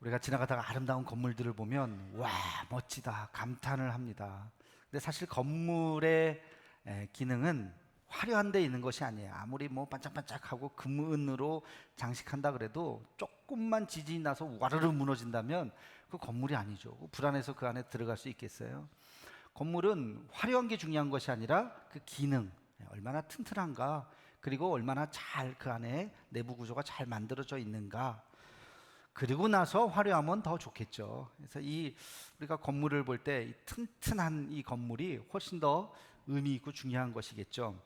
우리가 지나가다가 아름다운 건물들을 보면 와 멋지다 감탄을 합니다. 근데 사실 건물의 기능은 화려한 데 있는 것이 아니에요. 아무리 뭐 반짝반짝하고 금은으로 장식한다 그래도 조금만 지진이 나서 와르르 무너진다면 그 건물이 아니죠. 불안해서 그 안에 들어갈 수 있겠어요? 건물은 화려한 게 중요한 것이 아니라 그 기능, 얼마나 튼튼한가, 그리고 얼마나 잘 그 안에 내부 구조가 잘 만들어져 있는가. 그리고 나서 화려하면 더 좋겠죠. 그래서 우리가 건물을 볼 때 이 튼튼한 이 건물이 훨씬 더 의미 있고 중요한 것이겠죠.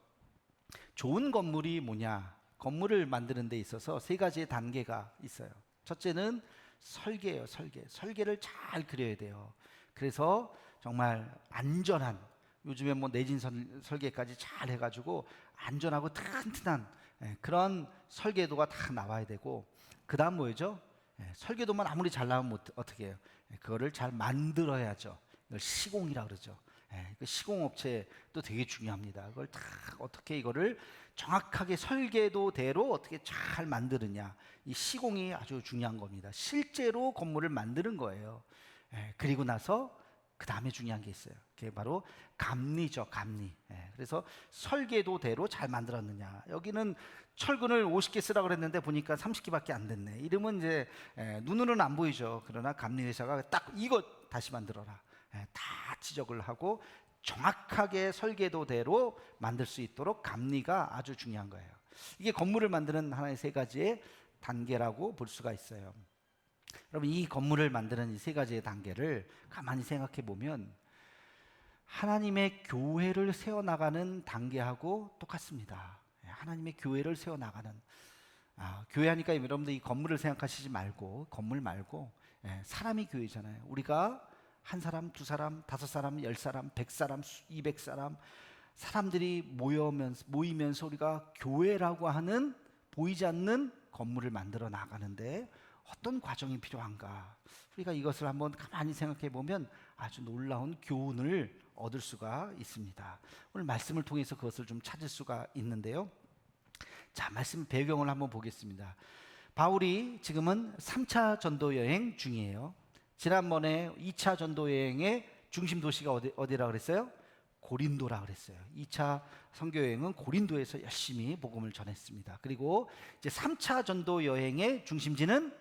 좋은 건물이 뭐냐? 건물을 만드는 데 있어서 세 가지의 단계가 있어요. 첫째는 설계예요, 설계. 설계를 잘 그려야 돼요. 그래서 정말 안전한, 요즘에 뭐 내진 설계까지 잘 해가지고 안전하고 튼튼한 그런 설계도가 다 나와야 되고, 그 다음 뭐죠? 설계도만 아무리 잘 나오면 어떻게 해요? 그거를 잘 만들어야죠. 이걸 시공이라 그러죠. 그 시공업체도 되게 중요합니다. 그걸 다 어떻게 이거를 정확하게 설계도대로 어떻게 잘 만드느냐, 이 시공이 아주 중요한 겁니다. 실제로 건물을 만드는 거예요. 그리고 나서 그 다음에 중요한 게 있어요. 그게 바로 감리죠, 감리. 그래서 설계도대로 잘 만들었느냐. 여기는 철근을 50개 쓰라고 그랬는데 보니까 30개밖에 안 됐네. 이러면 이제 눈으로는 안 보이죠. 그러나 감리회사가 딱 이거 다시 만들어라, 다 지적을 하고 정확하게 설계도대로 만들 수 있도록 감리가 아주 중요한 거예요. 이게 건물을 만드는 하나의 세 가지의 단계라고 볼 수가 있어요. 여러분, 이 건물을 만드는 이 세 가지의 단계를 가만히 생각해 보면 하나님의 교회를 세워나가는 단계하고 똑같습니다. 하나님의 교회를 세워나가는, 교회 하니까 여러분들 이 건물을 생각하시지 말고, 건물 말고 사람이 교회잖아요. 우리가 한 사람, 두 사람, 다섯 사람, 10사람, 100사람, 200사람 사람들이 모이면서 우리가 교회라고 하는 보이지 않는 건물을 만들어 나가는데 어떤 과정이 필요한가? 우리가 이것을 한번 가만히 생각해 보면 아주 놀라운 교훈을 얻을 수가 있습니다. 오늘 말씀을 통해서 그것을 좀 찾을 수가 있는데요. 자, 말씀 배경을 한번 보겠습니다. 바울이 지금은 3차 전도 여행 중이에요. 지난번에 2차 전도 여행의 중심 도시가 어디라 그랬어요? 고린도라 그랬어요. 2차 선교 여행은 고린도에서 열심히 복음을 전했습니다. 그리고 이제 3차 전도 여행의 중심지는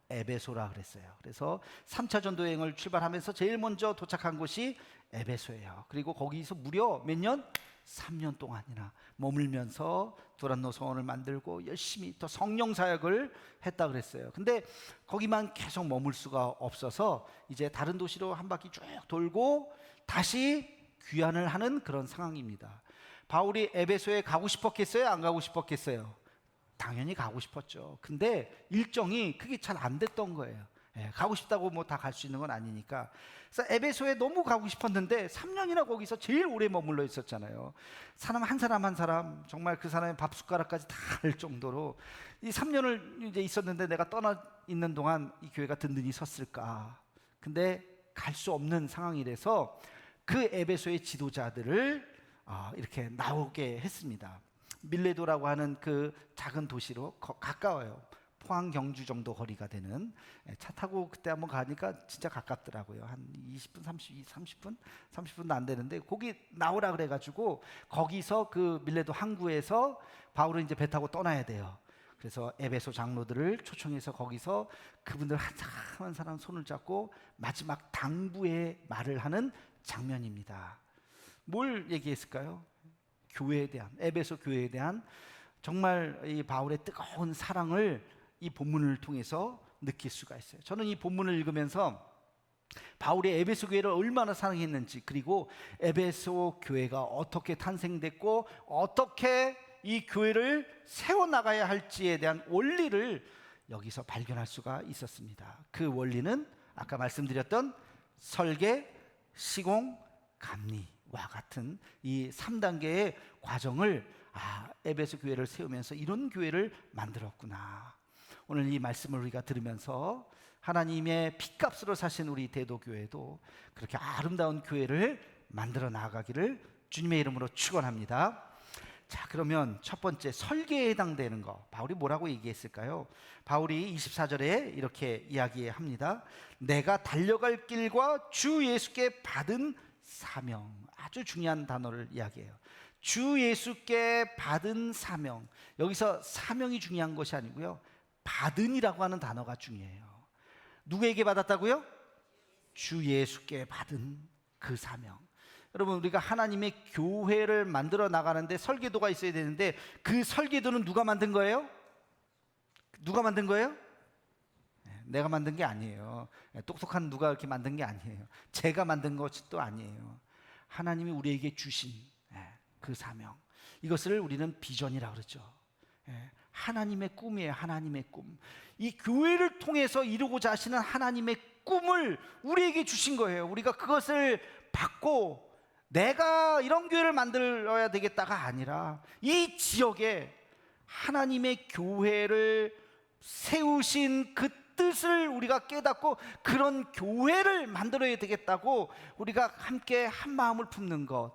에베소라 그랬어요. 그래서 3차 전도 여행을 출발하면서 제일 먼저 도착한 곳이 에베소예요. 그리고 거기서 무려 몇 년? 3년 동안이나 머물면서 두란노 성원을 만들고 열심히 또 성령 사역을 했다 그랬어요. 근데 거기만 계속 머물 수가 없어서 이제 다른 도시로 한 바퀴 쭉 돌고 다시 귀환을 하는 그런 상황입니다. 바울이 에베소에 가고 싶었겠어요? 안 가고 싶었겠어요? 당연히 가고 싶었죠. 근데 일정이 그게 잘 안 됐던 거예요. 가고 싶다고 뭐 다 갈 수 있는 건 아니니까. 그래서 에베소에 너무 가고 싶었는데 3년이나 거기서 제일 오래 머물러 있었잖아요. 사람 한 사람 한 사람 정말 그 사람의 밥 숟가락까지 다 할 정도로 이 3년을 이제 있었는데 내가 떠나 있는 동안 이 교회가 든든히 섰을까. 근데 갈 수 없는 상황이라서 그 에베소의 지도자들을 이렇게 나오게 했습니다. 밀레도라고 하는 그 작은 도시로 가까워요. 포항 경주 정도 거리가 되는, 차 타고 그때 한번 가니까 진짜 가깝더라고요. 한 20분 30분도 안 되는데 거기 나오라 그래가지고 거기서 그 밀레도 항구에서 바울은 이제 배 타고 떠나야 돼요. 그래서 에베소 장로들을 초청해서 거기서 그분들 한 사람 한 사람 손을 잡고 마지막 당부의 말을 하는 장면입니다. 뭘 얘기했을까요? 교회에 대한, 에베소 교회에 대한 정말 이 바울의 뜨거운 사랑을 이 본문을 통해서 느낄 수가 있어요. 저는 이 본문을 읽으면서 바울이 에베소 교회를 얼마나 사랑했는지, 그리고 에베소 교회가 어떻게 탄생됐고 어떻게 이 교회를 세워나가야 할지에 대한 원리를 여기서 발견할 수가 있었습니다. 그 원리는 아까 말씀드렸던 설계, 시공, 감리와 같은 이 3단계의 과정을 에베소 교회를 세우면서 이런 교회를 만들었구나. 오늘 이 말씀을 우리가 들으면서 하나님의 핏값으로 사신 우리 대도교회도 그렇게 아름다운 교회를 만들어 나가기를 주님의 이름으로 축원합니다. 자, 그러면 첫 번째 설계에 해당되는 거, 바울이 뭐라고 얘기했을까요? 바울이 24절에 이렇게 이야기합니다. 내가 달려갈 길과 주 예수께 받은 사명. 아주 중요한 단어를 이야기해요. 주 예수께 받은 사명. 여기서 사명이 중요한 것이 아니고요, 받은이라고 하는 단어가 중요해요. 누구에게 받았다고요? 주 예수께 받은 그 사명. 여러분, 우리가 하나님의 교회를 만들어 나가는데 설계도가 있어야 되는데, 그 설계도는 누가 만든 거예요? 누가 만든 거예요? 내가 만든 게 아니에요. 똑똑한 누가 이렇게 만든 게 아니에요. 제가 만든 것도 아니에요. 하나님이 우리에게 주신 그 사명, 이것을 우리는 비전이라고 그러죠. 하나님의 꿈이에요. 하나님의 꿈. 이 교회를 통해서 이루고자 하시는 하나님의 꿈을 우리에게 주신 거예요. 우리가 그것을 받고 내가 이런 교회를 만들어야 되겠다가 아니라, 이 지역에 하나님의 교회를 세우신 그 뜻을 우리가 깨닫고 그런 교회를 만들어야 되겠다고 우리가 함께 한 마음을 품는 것.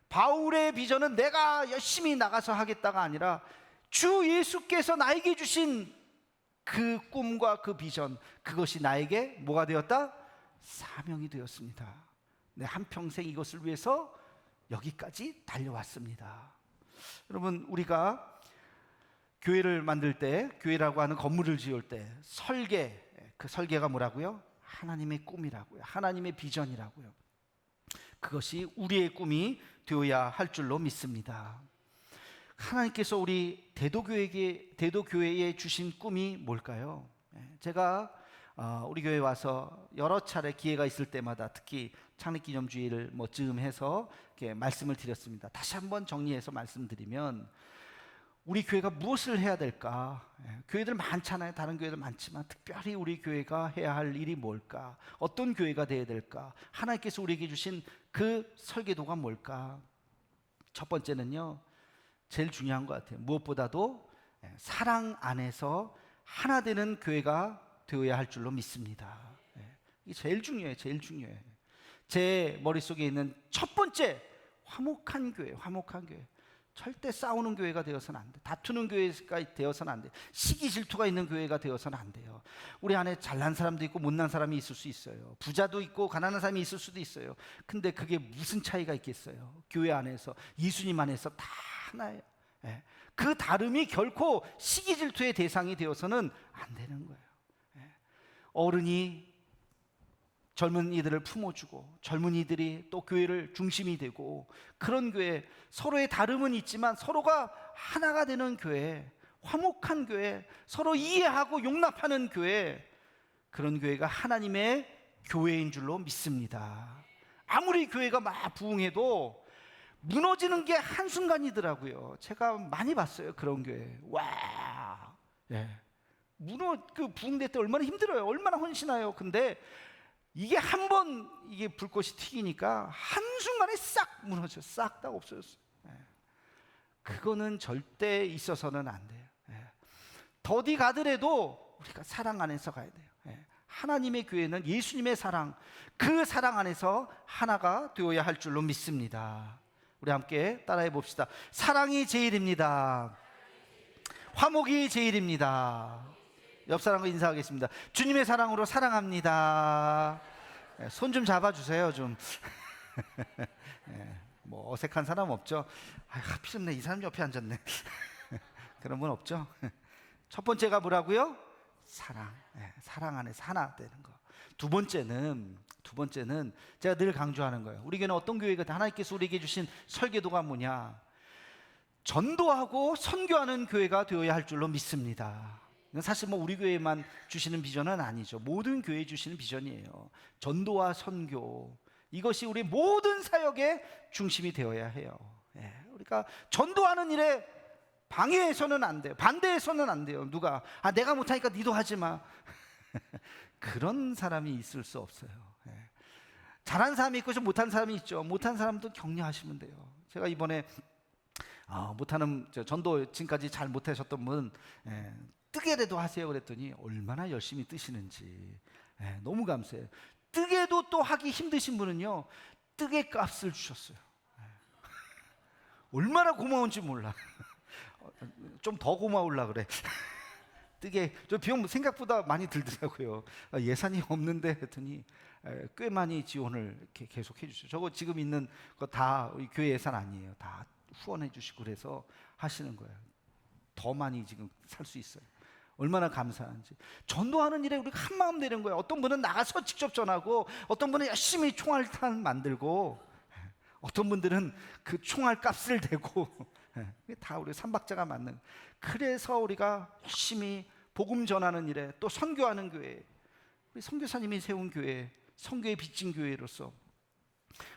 바울의 비전은 내가 열심히 나가서 하겠다가 아니라 주 예수께서 나에게 주신 그 꿈과 그 비전, 그것이 나에게 뭐가 되었다? 사명이 되었습니다. 내 한평생 이것을 위해서 여기까지 달려왔습니다. 여러분, 우리가 교회를 만들 때, 교회라고 하는 건물을 지을 때 설계, 그 설계가 뭐라고요? 하나님의 꿈이라고요. 하나님의 비전이라고요. 그것이 우리의 꿈이 되어야 할 줄로 믿습니다. 하나님께서 우리 대도교회에 주신 꿈이 뭘까요? 제가 우리 교회에 와서 여러 차례 기회가 있을 때마다, 특히 창립기념주의를 즈음해서 이렇게 말씀을 드렸습니다. 다시 한번 정리해서 말씀드리면, 우리 교회가 무엇을 해야 될까? 교회들 많잖아요. 다른 교회들 많지만 특별히 우리 교회가 해야 할 일이 뭘까? 어떤 교회가 되어야 될까? 하나님께서 우리에게 주신 그 설계도가 뭘까? 첫 번째는요, 제일 중요한 것 같아요. 무엇보다도 사랑 안에서 하나 되는 교회가 되어야 할 줄로 믿습니다. 이게 제일 중요해요. 제일 중요해요. 제 머릿속에 있는 첫 번째, 화목한 교회, 화목한 교회. 절대 싸우는 교회가 되어서는 안 돼. 다투는 교회가 되어서는 안 돼. 시기 질투가 있는 교회가 되어서는 안 돼요. 우리 안에 잘난 사람도 있고 못난 사람이 있을 수 있어요. 부자도 있고 가난한 사람이 있을 수도 있어요. 근데 그게 무슨 차이가 있겠어요? 교회 안에서, 예수님 안에서 다 하나예요. 그 다름이 결코 시기 질투의 대상이 되어서는 안 되는 거예요. 어른이 젊은이들을 품어주고, 젊은이들이 또 교회를 중심이 되고, 그런 교회, 서로의 다름은 있지만 서로가 하나가 되는 교회, 화목한 교회, 서로 이해하고 용납하는 교회, 그런 교회가 하나님의 교회인 줄로 믿습니다. 아무리 교회가 막 부흥해도 무너지는 게 한순간이더라고요. 제가 많이 봤어요, 그런 교회. 와, 그 부흥될 때 얼마나 힘들어요. 얼마나 헌신해요. 근데 이게 한 번 이게 불꽃이 튀기니까 한순간에 싹 무너져, 싹 다 없어졌어요. 그거는 절대 있어서는 안 돼요. 더디 가더라도 우리가 사랑 안에서 가야 돼요. 하나님의 교회는 예수님의 사랑, 그 사랑 안에서 하나가 되어야 할 줄로 믿습니다. 우리 함께 따라해 봅시다. 사랑이 제일입니다. 화목이 제일입니다. 옆 사람과 인사하겠습니다. 주님의 사랑으로 사랑합니다. 손 좀 잡아주세요, 좀. 뭐 어색한 사람 없죠? 하필 이 사람 옆에 앉았네. 그런 분 없죠? 첫 번째가 뭐라고요? 사랑. 사랑 안에서 하나 되는 거. 두 번째는 제가 늘 강조하는 거예요. 우리 교회는 어떤 교회가, 하나님께서 우리에게 주신 설계도가 뭐냐? 전도하고 선교하는 교회가 되어야 할 줄로 믿습니다. 사실 우리 교회만 주시는 비전은 아니죠. 모든 교회에 주시는 비전이에요. 전도와 선교, 이것이 우리 모든 사역의 중심이 되어야 해요. 우리가 전도하는 일에 방해해서는 안 돼요. 반대해서는 안 돼요. 누가 내가 못하니까 니도 하지 마. 그런 사람이 있을 수 없어요. 잘하는 사람이 있고 좀 못하는 사람이 있죠. 못하는 사람도 격려하시면 돼요. 제가 이번에 못하는 전도 지금까지 잘 못하셨던 분, 뜨개라도 하세요 그랬더니 얼마나 열심히 뜨시는지 너무 감사해요. 뜨개도 또 하기 힘드신 분은요, 뜨개 값을 주셨어요. 얼마나 고마운지 몰라. 좀 더 고마울라 그래. 뜨게 저 비용 생각보다 많이 들더라고요. 예산이 없는데 했더니 꽤 많이 지원을 이렇게 계속 해주셔요. 저거 지금 있는 거 다 교회 예산 아니에요. 다 후원해 주시고 그래서 하시는 거예요. 더 많이 지금 살 수 있어요. 얼마나 감사한지. 전도하는 일에 우리가 한 마음 되는 거예요. 어떤 분은 나가서 직접 전하고, 어떤 분은 열심히 총알탄 만들고, 어떤 분들은 그 총알 값을 대고, 다 우리 삼박자가 맞는. 그래서 우리가 열심히 복음 전하는 일에, 또 선교하는 교회, 우리 선교사님이 세운 교회, 선교의 빚진 교회로서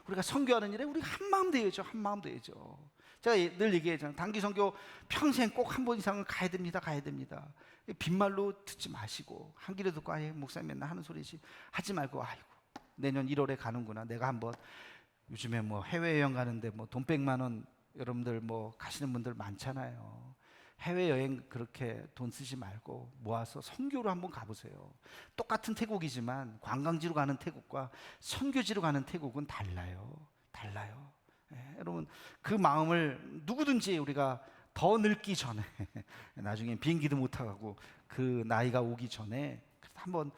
우리가 선교하는 일에 우리가 한 마음 되어야죠. 한 마음 되어야죠. 제가 늘 얘기하잖아요. 단기 선교 평생 꼭 한 번 이상은 가야 됩니다. 가야 됩니다. 빈말로 듣지 마시고, 한 길에 듣고 아예 목사님 맨날 하는 소리지 하지 말고, 아이고 내년 1월에 가는구나. 내가 한번, 요즘에 뭐 해외여행 가는데 뭐 돈 100만 원 여러분들 뭐 가시는 분들 많잖아요. 해외여행 그렇게 돈 쓰지 말고 모아서 선교로 한번 가보세요. 똑같은 태국이지만 관광지로 가는 태국과 선교지로 가는 태국은 달라요. 달라요. 여러분 그 마음을 누구든지 우리가 더 늙기 전에 나중에 비행기도 못 타고 그 나이가 오기 전에 한번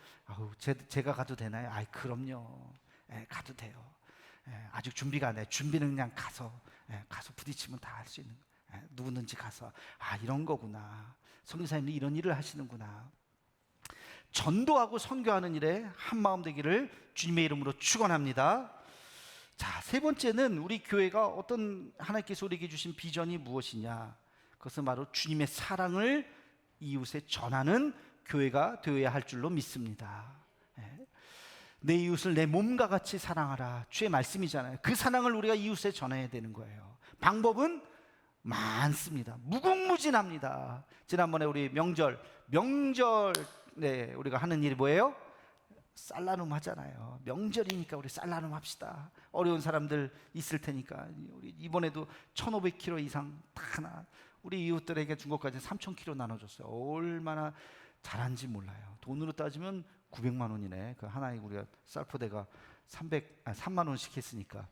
제가 가도 되나요? 아이 그럼요. 가도 돼요. 아직 준비가 안 돼. 준비는 그냥 가서 부딪히면 다 할 수 있는 거예요. 누구든지 가서 이런 거구나. 선교사님이 이런 일을 하시는구나. 전도하고 선교하는 일에 한 마음 되기를 주님의 이름으로 축원합니다. 자, 세 번째는 우리 교회가 어떤 하나님께서 우리에게 주신 비전이 무엇이냐? 그것은 바로 주님의 사랑을 이웃에 전하는 교회가 되어야 할 줄로 믿습니다. 내 이웃을 내 몸과 같이 사랑하라. 주의 말씀이잖아요. 그 사랑을 우리가 이웃에 전해야 되는 거예요. 방법은 많습니다. 무궁무진합니다. 지난번에 우리 명절 우리가 하는 일이 뭐예요? 쌀나눔 하잖아요. 명절이니까 우리 쌀나눔 합시다. 어려운 사람들 있을 테니까. 우리 이번에도 1,500kg 이상 다 우리 이웃들에게 준 것까지 3,000kg 나눠줬어요. 얼마나 잘한지 몰라요. 돈으로 따지면 900만 원이네. 그 하나에 우리가 쌀포대가 3만 원씩 했으니까.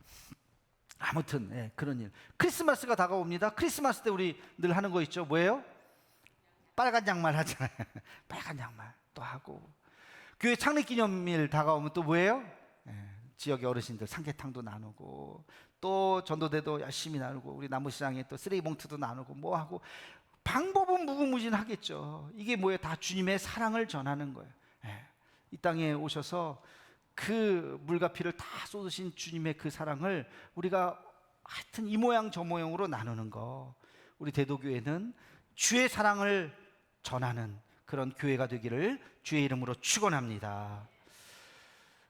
아무튼 그런 일. 크리스마스가 다가옵니다. 크리스마스 때 우리 늘 하는 거 있죠. 뭐예요? 빨간 양말 하잖아요. 빨간 양말 또 하고. 교회 창립기념일 다가오면 또 뭐예요? 지역의 어르신들 삼계탕도 나누고, 또 전도대도 열심히 나누고, 우리 남부시장에 또 쓰레기 봉투도 나누고 뭐 하고. 방법은 무궁무진하겠죠. 이게 뭐예요? 다 주님의 사랑을 전하는 거예요. 이 땅에 오셔서 그 물과 피를 다 쏟으신 주님의 그 사랑을 우리가 하여튼 이 모양 저 모양으로 나누는 거. 우리 대도교회는 주의 사랑을 전하는 그런 교회가 되기를 주의 이름으로 축원합니다.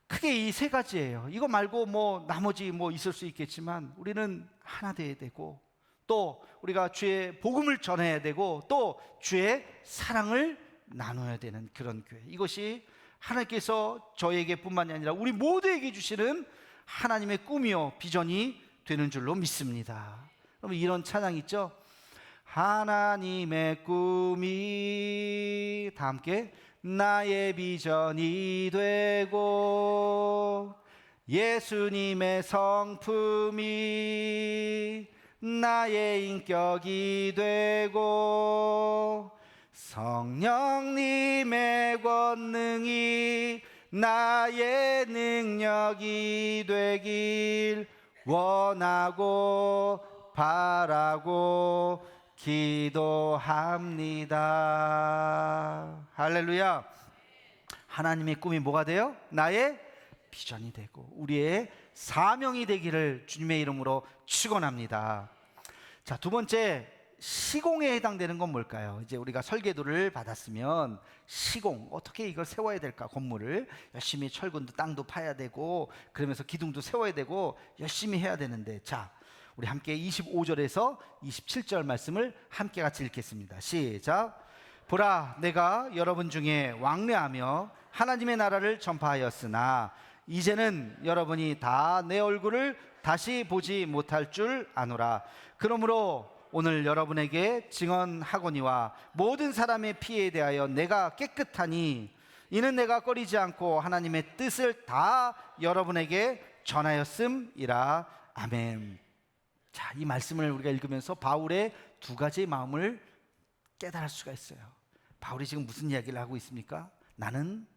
크게 이 세 가지예요. 이거 말고 뭐 나머지 뭐 있을 수 있겠지만 우리는 하나 되어야 되고, 또 우리가 주의 복음을 전해야 되고, 또 주의 사랑을 나눠야 되는 그런 교회. 이것이 하나님께서 저에게 뿐만이 아니라 우리 모두에게 주시는 하나님의 꿈이요 비전이 되는 줄로 믿습니다. 그러면 이런 찬양 있죠? 하나님의 꿈이, 다 함께, 나의 비전이 되고 예수님의 성품이 나의 인격이 되고 성령님의 권능이 나의 능력이 되길 원하고 바라고 기도합니다. 할렐루야. 하나님의 꿈이 뭐가 돼요? 나의 비전이 되고 우리의 사명이 되기를 주님의 이름으로 축원합니다. 자, 두 번째, 시공에 해당되는 건 뭘까요? 이제 우리가 설계도를 받았으면 시공, 어떻게 이걸 세워야 될까? 건물을 열심히 철근도 땅도 파야 되고 그러면서 기둥도 세워야 되고 열심히 해야 되는데, 자, 우리 함께 25절에서 27절 말씀을 함께 같이 읽겠습니다. 시작. 보라, 내가 여러분 중에 왕래하며 하나님의 나라를 전파하였으나 이제는 여러분이 다 내 얼굴을 다시 보지 못할 줄 아노라. 그러므로 오늘 여러분에게 증언하거니와 모든 사람의 피에 대하여 내가 깨끗하니 이는 내가 꺼리지 않고 하나님의 뜻을 다 여러분에게 전하였음이라. 아멘. 자, 이 말씀을 우리가 읽으면서 바울의 두 가지의 마음을 깨달을 수가 있어요. 바울이 지금 무슨 이야기를 하고 있습니까? 나는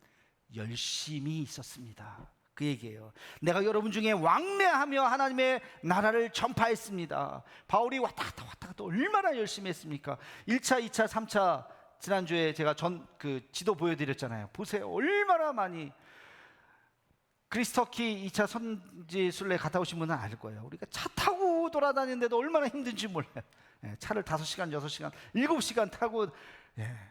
열심히 있었습니다. 그 얘기예요. 내가 여러분 중에 왕래하며 하나님의 나라를 전파했습니다. 바울이 왔다 갔다 얼마나 열심히 했습니까? 1차, 2차, 3차 지난주에 제가 그 지도 보여드렸잖아요. 보세요. 얼마나 많이. 그리스터키 2차 선지순례 갔다 오신 분은 알 거예요. 우리가 차 타고 돌아다니는데도 얼마나 힘든지 몰라요. 차를 5시간, 6시간, 7시간 타고,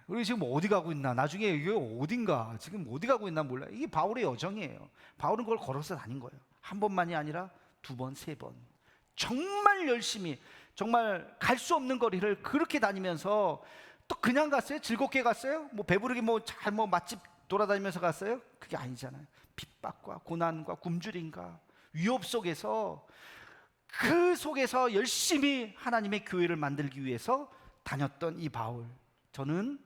우리 지금 어디 가고 있나? 나중에 이게 어딘가? 지금 어디 가고 있나 몰라요. 이게 바울의 여정이에요. 바울은 그걸 걸어서 다닌 거예요. 한 번만이 아니라 2번, 3번. 정말 열심히, 정말 갈 수 없는 거리를 그렇게 다니면서 또 그냥 갔어요? 즐겁게 갔어요? 뭐 배부르게 잘 맛집 돌아다니면서 갔어요? 그게 아니잖아요. 핍박과 고난과 굶주림과 위협 속에서, 그 속에서 열심히 하나님의 교회를 만들기 위해서 다녔던 이 바울, 저는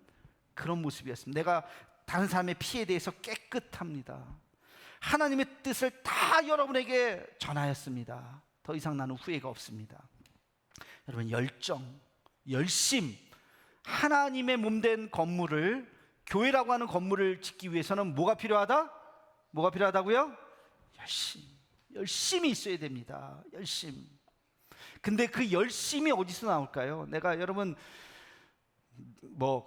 그런 모습이었습니다. 내가 다른 사람의 피에 대해서 깨끗합니다. 하나님의 뜻을 다 여러분에게 전하였습니다. 더 이상 나는 후회가 없습니다. 여러분, 열정, 열심, 하나님의 몸된 건물을, 교회라고 하는 건물을 짓기 위해서는 뭐가 필요하다? 뭐가 필요하다고요? 열심히 있어야 됩니다. 열심. 근데 그 열심이 어디서 나올까요? 내가 여러분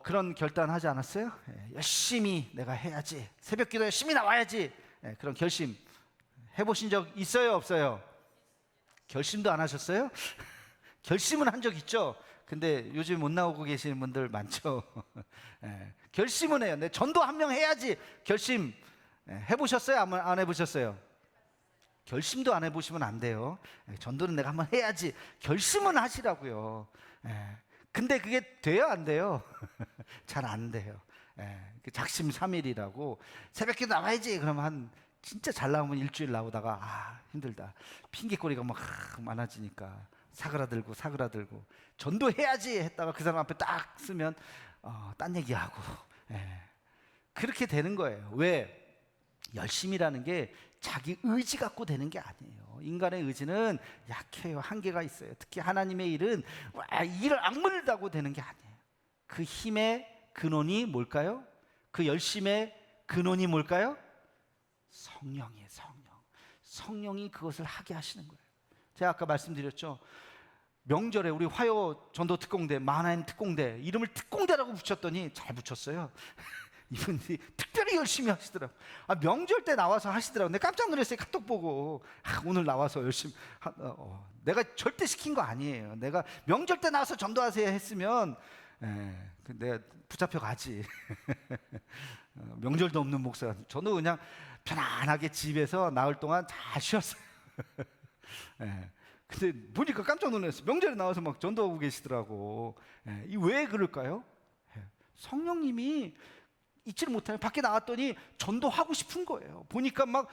그런 결단하지 않았어요? 열심히 내가 해야지, 새벽기도 열심히 나와야지, 그런 결심 해보신 적 있어요, 없어요? 결심도 안 하셨어요? 결심은 한 적 있죠. 근데 요즘 못 나오고 계시는 분들 많죠. 결심은 해요. 내 전도 한 명 해야지. 결심 해보셨어요? 안 해보셨어요? 결심도 안 해보시면 안 돼요. 전도는 내가 한번 해야지. 결심은 하시라고요. 근데 그게 돼요, 안 돼요? 잘 안 돼요. 작심삼일이라고 새벽기도 나와야지. 그러면 진짜 잘 나오면 일주일 나오다가 힘들다, 핑계거리가 막 많아지니까 사그라들고 전도해야지 했다가 그 사람 앞에 딱 쓰면 딴 얘기하고, 그렇게 되는 거예요. 왜? 열심이라는 게 자기 의지 갖고 되는 게 아니에요. 인간의 의지는 약해요. 한계가 있어요. 특히 하나님의 일은 이를 악물다고 되는 게 아니에요. 그 힘의 근원이 뭘까요? 그 열심의 근원이 뭘까요? 성령이에요. 성령이 그것을 하게 하시는 거예요. 제가 아까 말씀드렸죠. 명절에 우리 화요 전도 특공대, 마하나임 특공대, 이름을 특공대라고 붙였더니 잘 붙였어요. 이분들이 특별히 열심히 하시더라고요. 명절 때 나와서 하시더라고요. 내가 깜짝 놀랐어요. 카톡 보고 오늘 나와서 열심히 내가 절대 시킨 거 아니에요. 내가 명절 때 나와서 전도하세요 했으면 내가 붙잡혀 가지. 명절도 없는 목사. 저도 그냥 편안하게 집에서 나흘 동안 잘 쉬었어요. 근데 보니까 깜짝 놀랐어요. 명절에 나와서 막 전도하고 계시더라고. 왜 그럴까요? 성령님이 잊지를 못하요. 밖에 나왔더니 전도하고 싶은 거예요. 보니까 막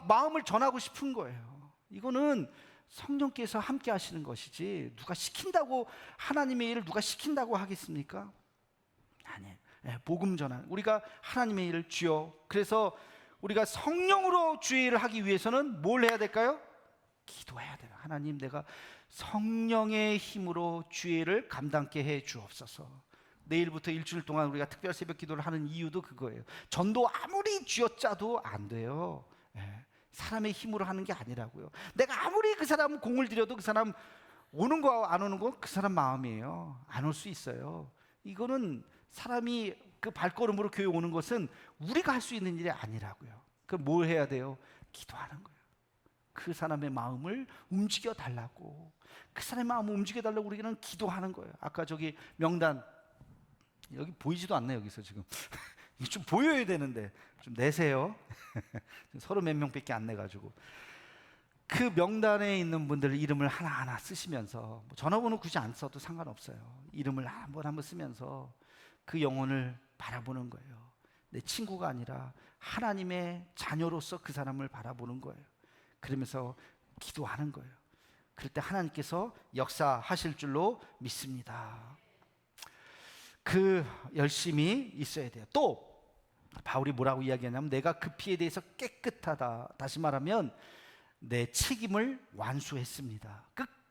마음을 전하고 싶은 거예요. 이거는 성령께서 함께 하시는 것이지, 누가 시킨다고, 하나님의 일을 누가 시킨다고 하겠습니까? 아니에요. 복음 전환, 우리가 하나님의 일을 주여, 그래서 우리가 성령으로 주의 일을 하기 위해서는 뭘 해야 될까요? 기도해야 돼요. 하나님, 내가 성령의 힘으로 주의 일을 감당케 해 주옵소서. 내일부터 일주일 동안 우리가 특별 새벽 기도를 하는 이유도 그거예요. 전도 아무리 쥐어짜도 안 돼요. 사람의 힘으로 하는 게 아니라고요. 내가 아무리 그 사람 공을 들여도 그 사람 오는 거 안 오는 건 그 사람 마음이에요. 안 올 수 있어요. 이거는 사람이 그 발걸음으로 교회 오는 것은 우리가 할 수 있는 일이 아니라고요. 그럼 뭘 해야 돼요? 기도하는 거예요. 그 사람의 마음을 움직여 달라고, 그 사람의 마음을 움직여 달라고 우리는 기도하는 거예요. 아까 저기 명단 여기 보이지도 않네. 여기서 지금 좀 보여야 되는데 좀 내세요. 30몇 명밖에 안 내가지고 그 명단에 있는 분들 이름을 하나하나 쓰시면서, 전화번호 굳이 안 써도 상관없어요. 이름을 한번 쓰면서 그 영혼을 바라보는 거예요. 내 친구가 아니라 하나님의 자녀로서 그 사람을 바라보는 거예요. 그러면서 기도하는 거예요. 그럴 때 하나님께서 역사하실 줄로 믿습니다. 그 열심이 있어야 돼요. 또 바울이 뭐라고 이야기하냐면, 내가 그 피에 대해서 깨끗하다. 다시 말하면 내 책임을 완수했습니다.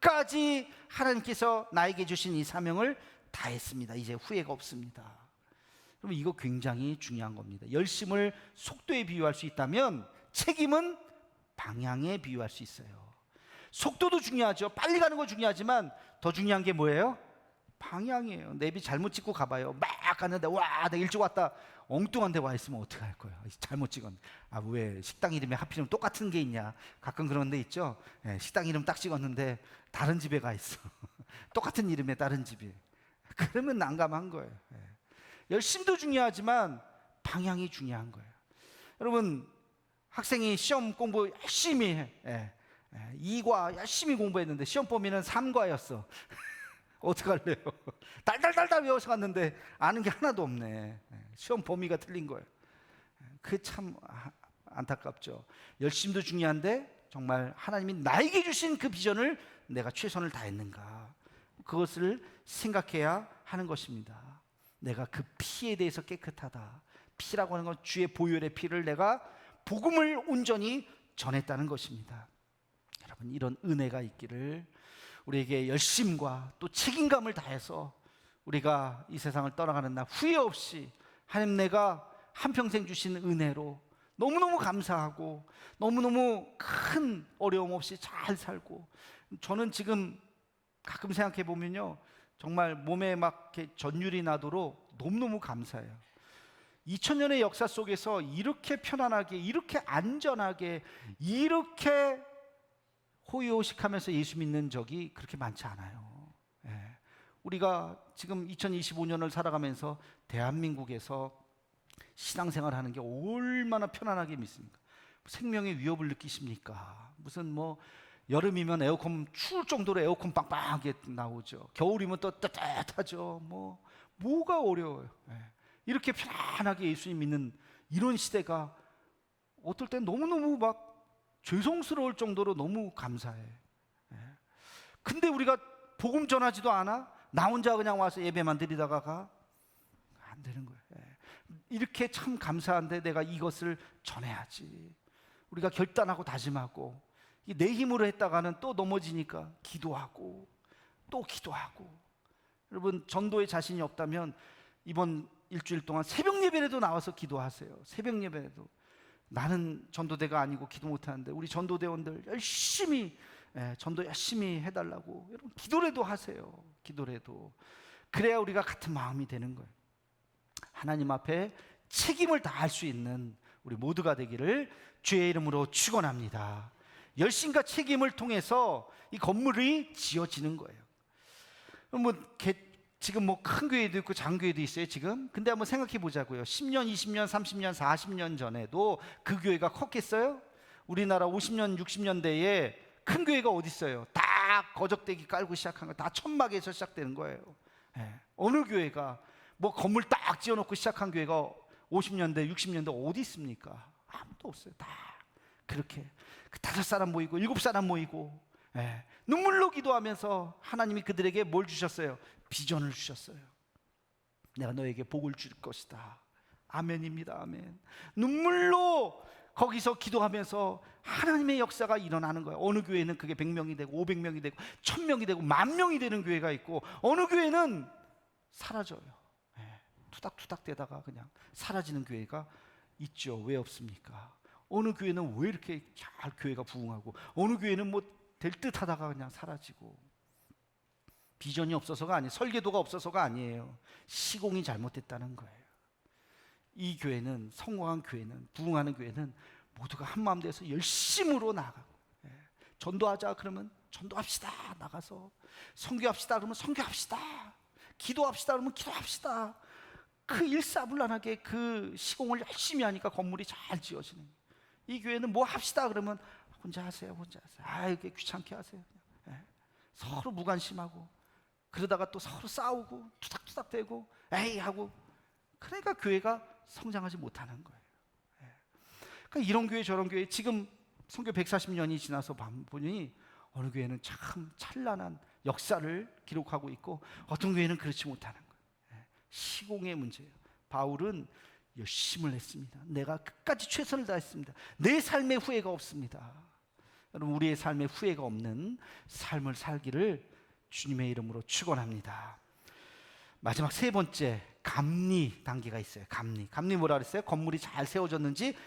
끝까지 하나님께서 나에게 주신 이 사명을 다했습니다. 이제 후회가 없습니다. 그러면 이거 굉장히 중요한 겁니다. 열심을 속도에 비유할 수 있다면 책임은 방향에 비유할 수 있어요. 속도도 중요하죠. 빨리 가는 거 중요하지만 더 중요한 게 뭐예요? 방향이에요. 내비 잘못 찍고 가봐요. 막 갔는데 와, 내가 일찍 왔다. 엉뚱한 데 와 있으면 어떻게 할 거예요? 잘못 찍었는데. 아, 왜 식당 이름에 하필이면 똑같은 게 있냐? 가끔 그런 데 있죠. 식당 이름 딱 찍었는데 다른 집에 가 있어. 똑같은 이름의 다른 집이. 그러면 난감한 거예요. 열심도 중요하지만 방향이 중요한 거예요. 여러분, 학생이 시험 공부 열심히 해. 2과 열심히 공부했는데 시험 범위는 3과였어. 어떡할래요? 달달달달 외워서 갔는데 아는 게 하나도 없네. 시험 범위가 틀린 거예요. 그게 참 안타깝죠. 열심도 중요한데 정말 하나님이 나에게 주신 그 비전을 내가 최선을 다했는가, 그것을 생각해야 하는 것입니다. 내가 그 피에 대해서 깨끗하다. 피라고 하는 건 주의 보혈의 피를 내가 복음을 온전히 전했다는 것입니다. 여러분, 이런 은혜가 있기를 우리에게 열심과 또 책임감을 다해서 우리가 이 세상을 떠나가는 날 후회 없이 하나님, 내가 한평생 주신 은혜로 너무너무 감사하고 너무너무 큰 어려움 없이 잘 살고, 저는 지금 가끔 생각해 보면요, 정말 몸에 막 이렇게 전율이 나도록 너무너무 감사해요. 2000년의 역사 속에서 이렇게 편안하게, 이렇게 안전하게, 이렇게 호의호식하면서 예수 믿는 적이 그렇게 많지 않아요. 우리가 지금 2025년을 살아가면서 대한민국에서 신앙생활하는 게 얼마나 편안하게 믿습니까? 생명의 위협을 느끼십니까? 무슨 뭐 여름이면 에어컨 추울 정도로 에어컨 빵빵하게 나오죠. 겨울이면 또 따뜻하죠. 뭐가 어려워요? 이렇게 편안하게 예수님 믿는 이런 시대가 어떨 땐 너무너무 막 죄송스러울 정도로 너무 감사해. 근데 우리가 복음 전하지도 않아? 나 혼자 그냥 와서 예배만 드리다가 가? 안 되는 거예요. 이렇게 참 감사한데 내가 이것을 전해야지. 우리가 결단하고 다짐하고, 내 힘으로 했다가는 또 넘어지니까 기도하고 또 기도하고. 여러분, 전도에 자신이 없다면 이번 일주일 동안 새벽 예배라도 나와서 기도하세요. 새벽 예배라도. 나는 전도대가 아니고 기도 못하는데 우리 전도대원들 열심히 전도 열심히 해달라고 여러분 기도라도 하세요. 기도라도. 그래야 우리가 같은 마음이 되는 거예요. 하나님 앞에 책임을 다할 수 있는 우리 모두가 되기를 주의 이름으로 축원합니다. 열심과 책임을 통해서 이 건물이 지어지는 거예요. 지금 큰 교회도 있고 작은 교회도 있어요 지금. 근데 한번 생각해 보자고요. 10년, 20년, 30년, 40년 전에도 그 교회가 컸겠어요? 우리나라 50년, 60년대에 큰 교회가 어디 있어요? 다 거적대기 깔고 시작한 거, 다 천막에서 시작되는 거예요. 어느 교회가 건물 딱 지어놓고 시작한 교회가 50년대, 60년대 어디 있습니까? 아무도 없어요. 다 그렇게 5사람 모이고 7사람 모이고 눈물로 기도하면서 하나님이 그들에게 뭘 주셨어요? 비전을 주셨어요. 내가 너에게 복을 줄 것이다. 아멘입니다. 아멘. 눈물로 거기서 기도하면서 하나님의 역사가 일어나는 거예요. 어느 교회는 그게 100명이 되고 500명이 되고 1000명이 되고 10,000명이 되는 교회가 있고, 어느 교회는 사라져요. 투닥투닥 되다가 그냥 사라지는 교회가 있죠. 왜 없습니까? 어느 교회는 왜 이렇게 잘 교회가 부흥하고, 어느 교회는 될 듯 하다가 그냥 사라지고. 비전이 없어서가 아니에요. 설계도가 없어서가 아니에요. 시공이 잘못됐다는 거예요. 이 교회는, 성공한 교회는, 부흥하는 교회는 모두가 한마음 돼서 열심으로 나가고, 전도하자 그러면 전도합시다. 나가서 선교합시다 그러면 선교합시다. 기도합시다 그러면 기도합시다. 그 일사불란하게 그 시공을 열심히 하니까 건물이 잘 지어지는 거예요. 이 교회는 뭐 합시다 그러면 혼자 하세요. 혼자 하세요. 이게 귀찮게 하세요. 서로 무관심하고, 그러다가 또 서로 싸우고 투닥투닥 대고 에이 하고, 그러니까 교회가 성장하지 못하는 거예요. 그러니까 이런 교회 저런 교회, 지금 선교 140년이 지나서 보니 어느 교회는 참 찬란한 역사를 기록하고 있고, 어떤 교회는 그렇지 못하는 거예요. 시공의 문제예요. 바울은 열심을 했습니다. 내가 끝까지 최선을 다했습니다. 내 삶에 후회가 없습니다. 여러분, 우리의 삶에 후회가 없는 삶을 살기를 주님의 이름으로 축원합니다. 마지막 세 번째, 감리 단계가 있어요. 감리 뭐라 그랬어요? 건물이 잘 세워졌는지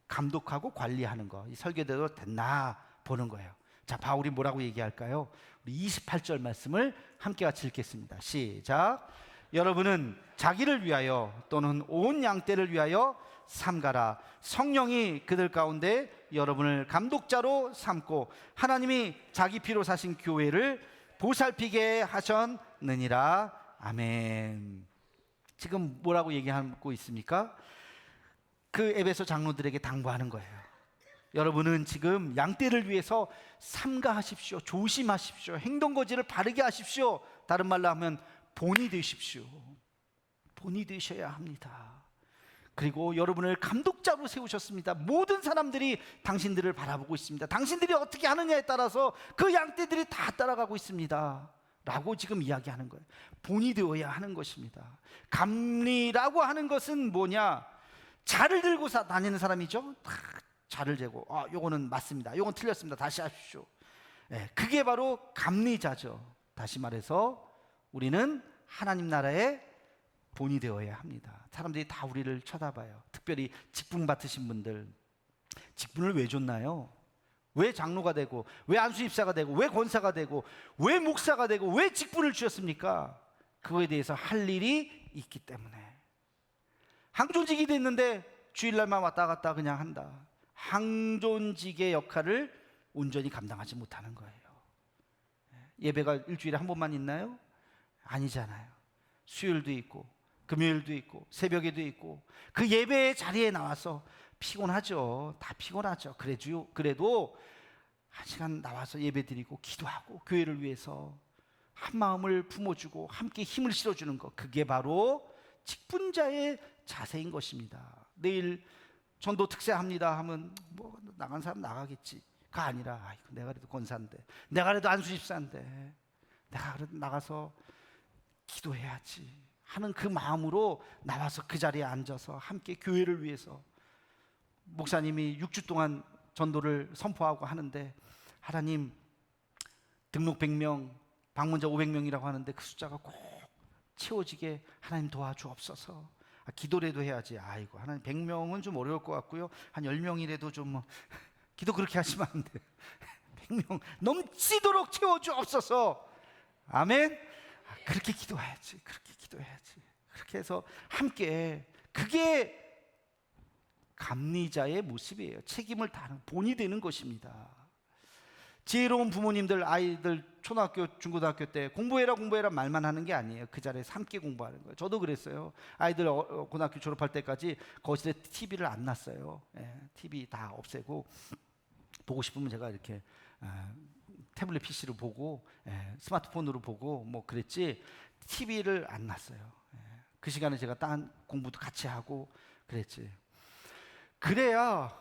감독하고 관리하는 거. 이 설계대로 됐나 보는 거예요. 자, 바울이 뭐라고 얘기할까요? 우리 28절 말씀을 함께 같이 읽겠습니다. 시작. 여러분은 자기를 위하여 또는 온 양떼를 위하여 삼가라. 성령이 그들 가운데 여러분을 감독자로 삼고 하나님이 자기 피로 사신 교회를 보살피게 하셨느니라. 아멘. 지금 뭐라고 얘기하고 있습니까? 그 에베소 장로들에게 당부하는 거예요. 여러분은 지금 양떼를 위해서 삼가하십시오. 조심하십시오. 행동거지를 바르게 하십시오. 다른 말로 하면 본이 되십시오. 본이 되셔야 합니다. 그리고 여러분을 감독자로 세우셨습니다. 모든 사람들이 당신들을 바라보고 있습니다. 당신들이 어떻게 하느냐에 따라서 그 양떼들이 다 따라가고 있습니다 라고 지금 이야기하는 거예요. 본이 되어야 하는 것입니다. 감리라고 하는 것은 뭐냐? 자를 들고 다니는 사람이죠. 다 자를 재고 요거는 맞습니다, 요건 틀렸습니다, 다시 하십시오. 그게 바로 감리자죠. 다시 말해서 우리는 하나님 나라의 본이 되어야 합니다. 사람들이 다 우리를 쳐다봐요. 특별히 직분 맡으신 분들, 직분을 왜 줬나요? 왜 장로가 되고, 왜 안수집사가 되고, 왜 권사가 되고, 왜 목사가 되고, 왜 직분을 주셨습니까? 그거에 대해서 할 일이 있기 때문에. 항존직이 됐는데 주일날만 왔다 갔다 그냥 한다. 항존직의 역할을 온전히 감당하지 못하는 거예요. 예배가 일주일에 한 번만 있나요? 아니잖아요. 수요일도 있고 금요일도 있고 새벽에도 있고, 그 예배의 자리에 나와서 피곤하죠. 다 피곤하죠. 그래도 한 시간 나와서 예배드리고 기도하고 교회를 위해서 한 마음을 품어주고 함께 힘을 실어주는 것, 그게 바로 직분자의 자세인 것입니다. 내일 전도 특세합니다 하면 뭐 나간 사람 나가겠지가 아니라, 아이고, 내가 그래도 권사인데, 내가 그래도 안수집사인데, 내가 그래도 나가서 기도해야지 하는 그 마음으로 나와서 그 자리에 앉아서 함께 교회를 위해서. 목사님이 6주 동안 전도를 선포하고 하는데, 하나님, 등록 100명, 방문자 500명이라고 하는데 그 숫자가 꼭 채워지게 하나님 도와주옵소서. 기도라도 해야지. 아이고, 하나님 100명은 좀 어려울 것 같고요, 한 10명이라도 좀 기도 그렇게 하시면 안 돼요. 100명 넘치도록 채워주옵소서. 아멘. 그렇게 기도해야지. 그렇게 기도해야지. 그렇게 해서 함께, 그게 감리자의 모습이에요. 책임을 다하는 본이 되는 것입니다. 지혜로운 부모님들, 아이들 초등학교, 중고등학교 때 공부해라 말만 하는 게 아니에요. 그 자리에서 함께 공부하는 거예요. 저도 그랬어요. 아이들 고등학교 졸업할 때까지 거실에 TV를 안 놨어요. TV 다 없애고, 보고 싶으면 제가 이렇게 태블릿 PC로 보고 스마트폰으로 보고 뭐 그랬지, TV를 안 놨어요. 그 시간에 제가 딴 공부도 같이 하고 그랬지. 그래야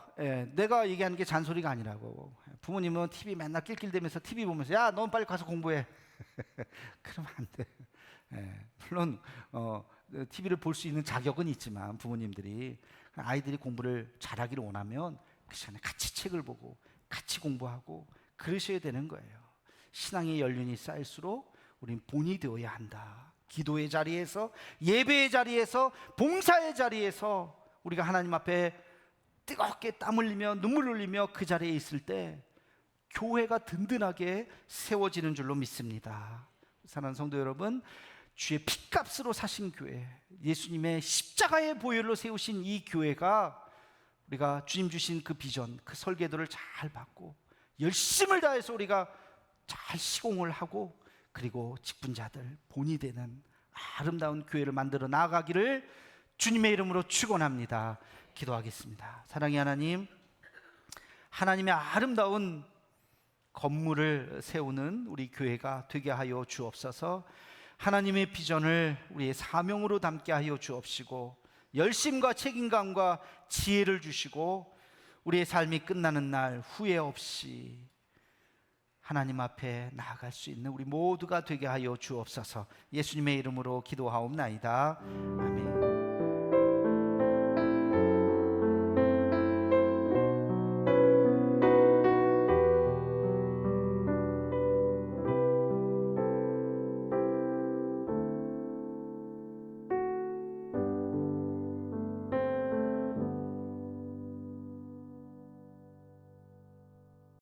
내가 얘기하는 게 잔소리가 아니라고. 부모님은 TV 맨날 낄낄대면서 TV 보면서, 야, 넌 빨리 가서 공부해. 그러면 안 돼. 물론 TV를 볼 수 있는 자격은 있지만, 부모님들이 아이들이 공부를 잘하기를 원하면 그 시간에 같이 책을 보고 같이 공부하고 그러셔야 되는 거예요. 신앙의 연륜이 쌓일수록 우린 본이 되어야 한다. 기도의 자리에서, 예배의 자리에서, 봉사의 자리에서 우리가 하나님 앞에 뜨겁게 땀 흘리며 눈물 흘리며 그 자리에 있을 때 교회가 든든하게 세워지는 줄로 믿습니다. 사랑하는 성도 여러분, 주의 핏값으로 사신 교회, 예수님의 십자가의 보혈로 세우신 이 교회가, 우리가 주님 주신 그 비전, 그 설계도를 잘 받고 열심을 다해서 우리가 잘 시공을 하고, 그리고 직분자들 본이 되는 아름다운 교회를 만들어 나아가기를 주님의 이름으로 축원합니다. 기도하겠습니다. 사랑의 하나님, 하나님의 아름다운 건물을 세우는 우리 교회가 되게 하여 주옵소서. 하나님의 비전을 우리의 사명으로 담게 하여 주옵시고, 열심과 책임감과 지혜를 주시고, 우리의 삶이 끝나는 날 후회 없이 하나님 앞에 나아갈 수 있는 우리 모두가 되게 하여 주옵소서. 예수님의 이름으로 기도하옵나이다. 아멘.